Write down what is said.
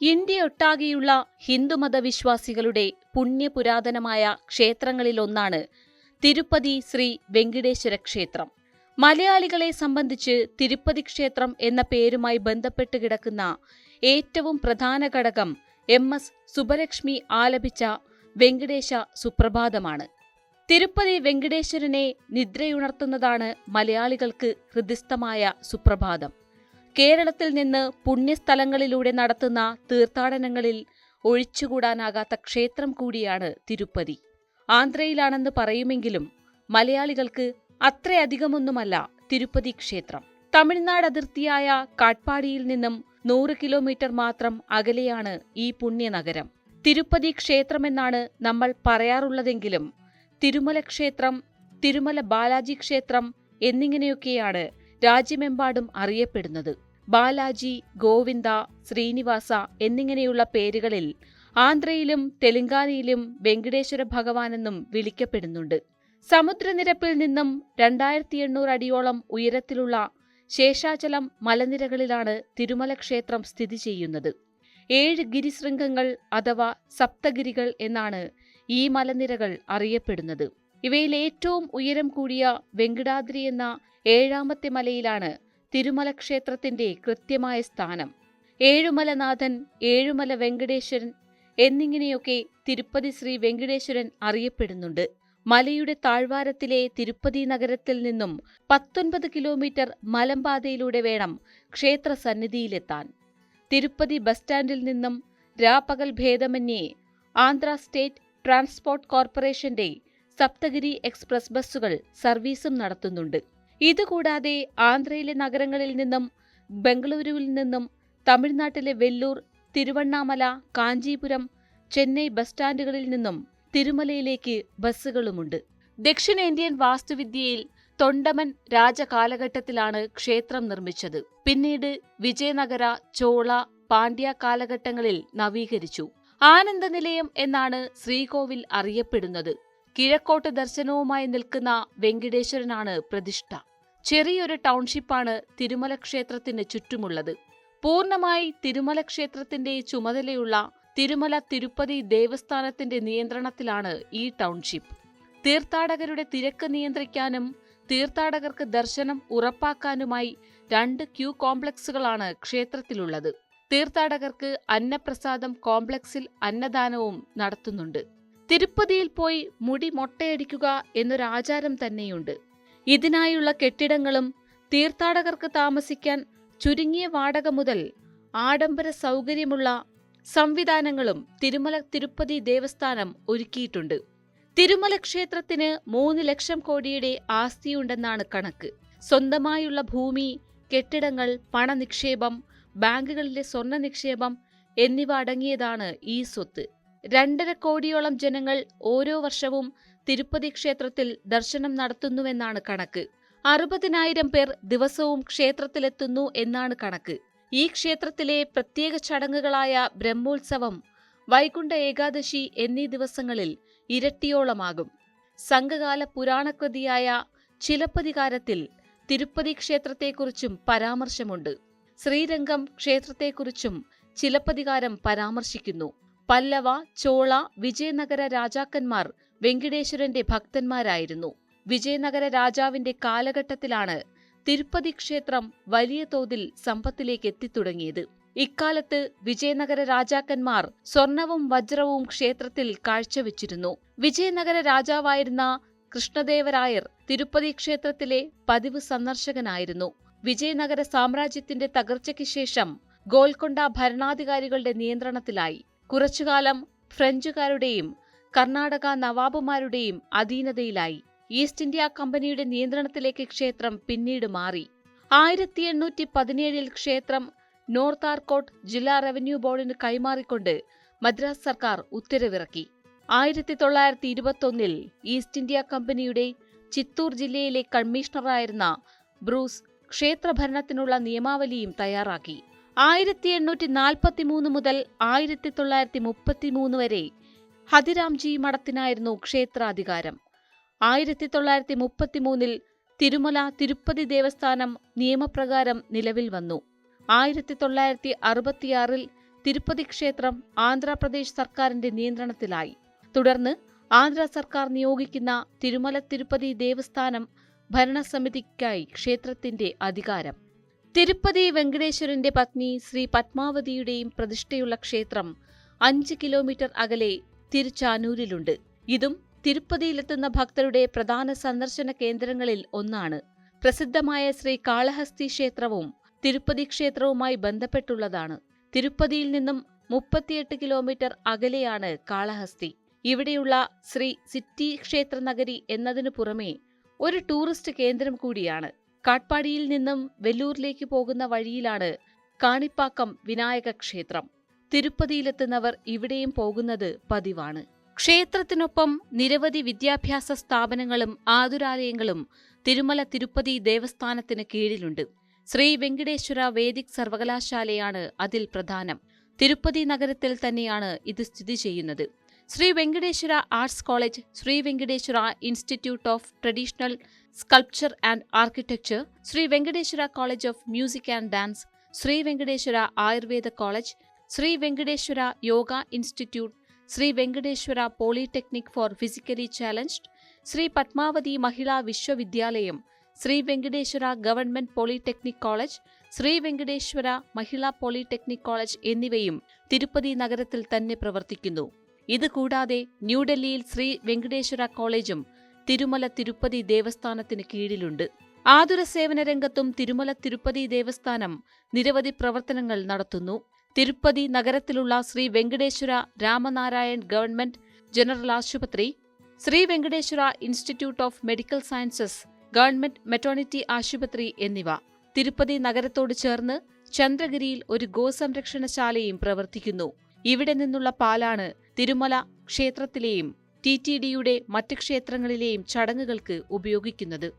ഇന്ത്യയൊട്ടാകെയുള്ള ഹിന്ദുമതവിശ്വാസികളുടെ പുണ്യപുരാതനമായ ക്ഷേത്രങ്ങളിലൊന്നാണ് തിരുപ്പതി ശ്രീ വെങ്കിടേശ്വര ക്ഷേത്രം. മലയാളികളെ സംബന്ധിച്ച് തിരുപ്പതി ക്ഷേത്രം എന്ന പേരുമായി ബന്ധപ്പെട്ട് കിടക്കുന്ന ഏറ്റവും പ്രധാന ഘടകം MS സുബ്ബലക്ഷ്മി ആലപിച്ച വെങ്കിടേശ സുപ്രഭാതമാണ്. തിരുപ്പതി വെങ്കിടേശ്വരനെ നിദ്രയുണർത്തുന്നതാണ് മലയാളികൾക്ക് ഹൃദിസ്ഥമായ സുപ്രഭാതം. കേരളത്തിൽ നിന്ന് പുണ്യസ്ഥലങ്ങളിലൂടെ നടത്തുന്ന തീർത്ഥാടനങ്ങളിൽ ഒഴിച്ചുകൂടാനാകാത്ത ക്ഷേത്രം കൂടിയാണ് തിരുപ്പതി. ആന്ധ്രയിലാണെന്ന് പറയുമെങ്കിലും മലയാളികൾക്ക് അത്രയധികമൊന്നുമല്ല തിരുപ്പതി ക്ഷേത്രം. തമിഴ്നാട് അതിർത്തിയായ കാട്ട്പാടിയിൽ നിന്നും 100 കിലോമീറ്റർ മാത്രം അകലെയാണ് ഈ പുണ്യനഗരം. തിരുപ്പതി ക്ഷേത്രമെന്നാണ് നമ്മൾ പറയാറുള്ളതെങ്കിലും തിരുമല ക്ഷേത്രം, തിരുമല ബാലാജി ക്ഷേത്രം എന്നിങ്ങനെയൊക്കെയാണ് രാജ്യമെമ്പാടും അറിയപ്പെടുന്നത്. ബാലാജി, ഗോവിന്ദ, ശ്രീനിവാസ എന്നിങ്ങനെയുള്ള പേരുകളിൽ ആന്ധ്രയിലും തെലങ്കാനയിലും വെങ്കിടേശ്വര ഭഗവാനെന്നും വിളിക്കപ്പെടുന്നുണ്ട്. സമുദ്രനിരപ്പിൽ നിന്നും 2800 അടിയോളം ഉയരത്തിലുള്ള ശേഷാചലം മലനിരകളിലാണ് തിരുമല ക്ഷേത്രം സ്ഥിതി ചെയ്യുന്നത്. 7 ഗിരിശൃംഗങ്ങൾ അഥവാ സപ്തഗിരികൾ എന്നാണ് ഈ മലനിരകൾ അറിയപ്പെടുന്നത്. ഇവയിൽ ഏറ്റവും ഉയരം കൂടിയ വെങ്കിടാദ്രി എന്ന 7ാമത്തെ മലയിലാണ് തിരുമല ക്ഷേത്രത്തിന്റെ കൃത്യമായ സ്ഥാനം. ഏഴുമലനാഥൻ, ഏഴുമല വെങ്കടേശ്വരൻ എന്നിങ്ങനെയൊക്കെ തിരുപ്പതി ശ്രീ വെങ്കിടേശ്വരൻ അറിയപ്പെടുന്നുണ്ട്. മലയുടെ താഴ്വാരത്തിലെ തിരുപ്പതി നഗരത്തിൽ നിന്നും 19 കിലോമീറ്റർ മലമ്പാതയിലൂടെ വേണം ക്ഷേത്ര സന്നിധിയിലെത്താൻ. തിരുപ്പതി ബസ് സ്റ്റാൻഡിൽ നിന്നും രാപ്പകൽ ഭേദമന്യേ ആന്ധ്ര സ്റ്റേറ്റ് ട്രാൻസ്പോർട്ട് കോർപ്പറേഷന്റെ സപ്തഗിരി എക്സ്പ്രസ് ബസ്സുകൾ സർവീസും നടത്തുന്നുണ്ട്. ഇതുകൂടാതെ ആന്ധ്രയിലെ നഗരങ്ങളിൽ നിന്നും, ബംഗളൂരുവിൽ നിന്നും, തമിഴ്നാട്ടിലെ വെല്ലൂർ, തിരുവണ്ണാമല, കാഞ്ചീപുരം, ചെന്നൈ ബസ് സ്റ്റാൻഡുകളിൽ നിന്നും തിരുമലയിലേക്ക് ബസ്സുകളുമുണ്ട്. ദക്ഷിണേന്ത്യൻ വാസ്തുവിദ്യയിൽ തൊണ്ടമൻ രാജകാലഘട്ടത്തിലാണ് ക്ഷേത്രം നിർമ്മിച്ചത്. പിന്നീട് വിജയനഗര, ചോള, പാണ്ഡ്യ കാലഘട്ടങ്ങളിൽ നവീകരിച്ചു. ആനന്ദനിലയം എന്നാണ് ശ്രീകോവിൽ അറിയപ്പെടുന്നത്. കിഴക്കോട്ട് ദർശനവുമായി നിൽക്കുന്ന വെങ്കിടേശ്വരനാണ് പ്രതിഷ്ഠ. ചെറിയൊരു ടൗൺഷിപ്പാണ് തിരുമല ക്ഷേത്രത്തിന് ചുറ്റുമുള്ളത്. പൂർണ്ണമായി തിരുമല ക്ഷേത്രത്തിന്റെ ചുമതലയുള്ള തിരുമല തിരുപ്പതി ദേവസ്ഥാനത്തിന്റെ നിയന്ത്രണത്തിലാണ് ഈ ടൗൺഷിപ്പ്. തീർത്ഥാടകരുടെ തിരക്ക് നിയന്ത്രിക്കാനും തീർത്ഥാടകർക്ക് ദർശനം ഉറപ്പാക്കാനുമായി 2 ക്യൂ കോംപ്ലക്സുകളാണ് ക്ഷേത്രത്തിലുള്ളത്. തീർത്ഥാടകർക്ക് അന്നപ്രസാദം കോംപ്ലക്സിൽ അന്നദാനവും നടത്തുന്നുണ്ട്. തിരുപ്പതിയിൽ പോയി മുടി മൊട്ടയടിക്കുക എന്നൊരാചാരം തന്നെയുണ്ട്. ഇതിനായുള്ള കെട്ടിടങ്ങളും തീർത്ഥാടകർക്ക് താമസിക്കാൻ ചുരുങ്ങിയ വാടക മുതൽ ആഡംബര സൗകര്യമുള്ള സംവിധാനങ്ങളും തിരുമല തിരുപ്പതി ദേവസ്ഥാനം ഒരുക്കിയിട്ടുണ്ട്. തിരുമല ക്ഷേത്രത്തിന് 3 ലക്ഷം കോടിയുടെ ആസ്തിയുണ്ടെന്നാണ് കണക്ക്. സ്വന്തമായുള്ള ഭൂമി, കെട്ടിടങ്ങൾ, പണനിക്ഷേപം, ബാങ്കുകളിലെ സ്വർണ്ണ നിക്ഷേപം എന്നിവ അടങ്ങിയതാണ് ഈ സ്വത്ത്. 2.5 കോടിയോളം ജനങ്ങൾ ഓരോ വർഷവും തിരുപ്പതി ക്ഷേത്രത്തിൽ ദർശനം നടത്തുന്നുവെന്നാണ് കണക്ക്. 60,000 പേർ ദിവസവും ക്ഷേത്രത്തിലെത്തുന്നു എന്നാണ് കണക്ക്. ഈ ക്ഷേത്രത്തിലെ പ്രത്യേക ചടങ്ങുകളായ ബ്രഹ്മോത്സവം, വൈകുണ്ഠ ഏകാദശി എന്നീ ദിവസങ്ങളിൽ ഇരട്ടിയോളമാകും. സംഘകാല പുരാണകൃതിയായ ചിലപ്പതികാരത്തിൽ തിരുപ്പതി ക്ഷേത്രത്തെക്കുറിച്ചും പരാമർശമുണ്ട്. ശ്രീരംഗം ക്ഷേത്രത്തെക്കുറിച്ചും ചിലപ്പതികാരം പരാമർശിക്കുന്നു. പല്ലവ, ചോള, വിജയനഗര രാജാക്കന്മാർ വെങ്കിടേശ്വരന്റെ ഭക്തന്മാരായിരുന്നു. വിജയനഗര രാജാവിന്റെ കാലഘട്ടത്തിലാണ് തിരുപ്പതി ക്ഷേത്രം വലിയ തോതിൽ സമ്പത്തിലേക്ക് എത്തിത്തുടങ്ങിയത്. ഇക്കാലത്ത് വിജയനഗര രാജാക്കന്മാർ സ്വർണവും വജ്രവും ക്ഷേത്രത്തിൽ കാഴ്ചവെച്ചിരുന്നു. വിജയനഗര രാജാവായിരുന്ന കൃഷ്ണദേവരായർ തിരുപ്പതി ക്ഷേത്രത്തിലെ പതിവ് സന്ദർശകനായിരുന്നു. വിജയനഗര സാമ്രാജ്യത്തിന്റെ തകർച്ചയ്ക്ക് ശേഷം ഗോൽക്കൊണ്ട ഭരണാധികാരികളുടെ നിയന്ത്രണത്തിലായി. കുറച്ചുകാലം ഫ്രഞ്ചുകാരുടെയും കർണാടക നവാബുമാരുടെയും അധീനതയിലായി. ഈസ്റ്റ് ഇന്ത്യ കമ്പനിയുടെ നിയന്ത്രണത്തിലേക്ക് ക്ഷേത്രം പിന്നീട് മാറി. 1817 ക്ഷേത്രം നോർത്ത് ആർക്കോട്ട് ജില്ലാ റവന്യൂ ബോർഡിന് കൈമാറിക്കൊണ്ട് മദ്രാസ് സർക്കാർ ഉത്തരവിറക്കി. 1921 ഈസ്റ്റ് ഇന്ത്യ കമ്പനിയുടെ ചിത്തൂർ ജില്ലയിലെ കമ്മീഷണറായിരുന്ന ബ്രൂസ് ക്ഷേത്രഭരണത്തിനുള്ള നിയമാവലിയും തയ്യാറാക്കി. 1843 മുതൽ 1933 വരെ ഹതിരാംജി മഠത്തിനായിരുന്നു ക്ഷേത്രാധികാരം. 1933 തിരുമല തിരുപ്പതി ദേവസ്ഥാനം നിയമപ്രകാരം നിലവിൽ വന്നു. 1966 തിരുപ്പതി ക്ഷേത്രം ആന്ധ്രാപ്രദേശ് സർക്കാരിന്റെ നിയന്ത്രണത്തിലായി. തുടർന്ന് ആന്ധ്ര സർക്കാർ നിയോഗിക്കുന്ന തിരുമല തിരുപ്പതി ദേവസ്ഥാനം ഭരണസമിതിക്കായി ക്ഷേത്രത്തിന്റെ അധികാരം. തിരുപ്പതി വെങ്കടേശ്വരന്റെ പത്നി ശ്രീ പത്മാവതിയുടെയും പ്രതിഷ്ഠയുള്ള ക്ഷേത്രം 5 കിലോമീറ്റർ അകലെ തിരുച്ചാനൂരിലുണ്ട്. ഇതും തിരുപ്പതിയിലെത്തുന്ന ഭക്തരുടെ പ്രധാന സന്ദർശന കേന്ദ്രങ്ങളിൽ ഒന്നാണ്. പ്രസിദ്ധമായ ശ്രീ കാളഹസ്തി ക്ഷേത്രവും തിരുപ്പതി ക്ഷേത്രവുമായി ബന്ധപ്പെട്ടുള്ളതാണ്. തിരുപ്പതിയിൽ നിന്നും 38 കിലോമീറ്റർ അകലെയാണ് കാളഹസ്തി. ഇവിടെയുള്ള ശ്രീ സിറ്റി ക്ഷേത്രനഗരി എന്നതിനു പുറമെ ഒരു ടൂറിസ്റ്റ് കേന്ദ്രം കൂടിയാണ്. കാട്ട്പാടിയിൽ നിന്നും വെല്ലൂരിലേക്ക് പോകുന്ന വഴിയിലാണ് കാണിപ്പാക്കം വിനായക ക്ഷേത്രം. തിരുപ്പതിയിലെത്തുന്നവർ ഇവിടെയും പോകുന്നത് പതിവാണ്. ക്ഷേത്രത്തിനൊപ്പം നിരവധി വിദ്യാഭ്യാസ സ്ഥാപനങ്ങളും ആതുരാലയങ്ങളും തിരുമല തിരുപ്പതി ദേവസ്ഥാനത്തിന് കീഴിലുണ്ട്. ശ്രീ വെങ്കടേശ്വര വേദിക് സർവകലാശാലയാണ് അതിൽ പ്രധാനം. തിരുപ്പതി നഗരത്തിൽ തന്നെയാണ് ഇത് സ്ഥിതി ചെയ്യുന്നത്. Shri Venkateswara arts college, Shri Venkateswara institute of traditional sculpture and architecture, Shri Venkateswara college of music and dance, Shri Venkateswara Ayurveda college, Shri Venkateswara Yoga institute, Shri Venkateswara polytechnic for physically challenged, Shri Padmavathi Mahila Vishwavidyalayam, Shri Venkateswara government polytechnic college, Shri Venkateswara Mahila polytechnic college എന്നിവയും തിരുപ്പതി നഗരത്തിൽ തന്നെ പ്രവർത്തിക്കുന്നു. ഇതുകൂടാതെ ന്യൂഡൽഹിയിൽ ശ്രീ വെങ്കടേശ്വര കോളേജും തിരുമല തിരുപ്പതി ദേവസ്ഥാനത്തിന് കീഴിലുണ്ട്. ആതുര സേവന രംഗത്തും തിരുമല തിരുപ്പതി ദേവസ്ഥാനം നിരവധി പ്രവർത്തനങ്ങൾ നടത്തുന്നു. തിരുപ്പതി നഗരത്തിലുള്ള ശ്രീ വെങ്കടേശ്വര രാമനാരായൺ ഗവൺമെന്റ് ജനറൽ ആശുപത്രി, Shri Venkateswara institute of medical sciences, government maternity ആശുപത്രി എന്നിവ. തിരുപ്പതി നഗരത്തോട് ചേർന്ന് ചന്ദ്രഗിരിയിൽ ഒരു ഗോസംരക്ഷണശാലയും പ്രവർത്തിക്കുന്നു. ഇവിടെ നിന്നുള്ള പാലാണ് തിരുമല ക്ഷേത്രത്തിലെയും TTDയുടെ മറ്റ് ക്ഷേത്രങ്ങളിലെയും ചടങ്ങുകൾക്ക് ഉപയോഗിക്കുന്നത്.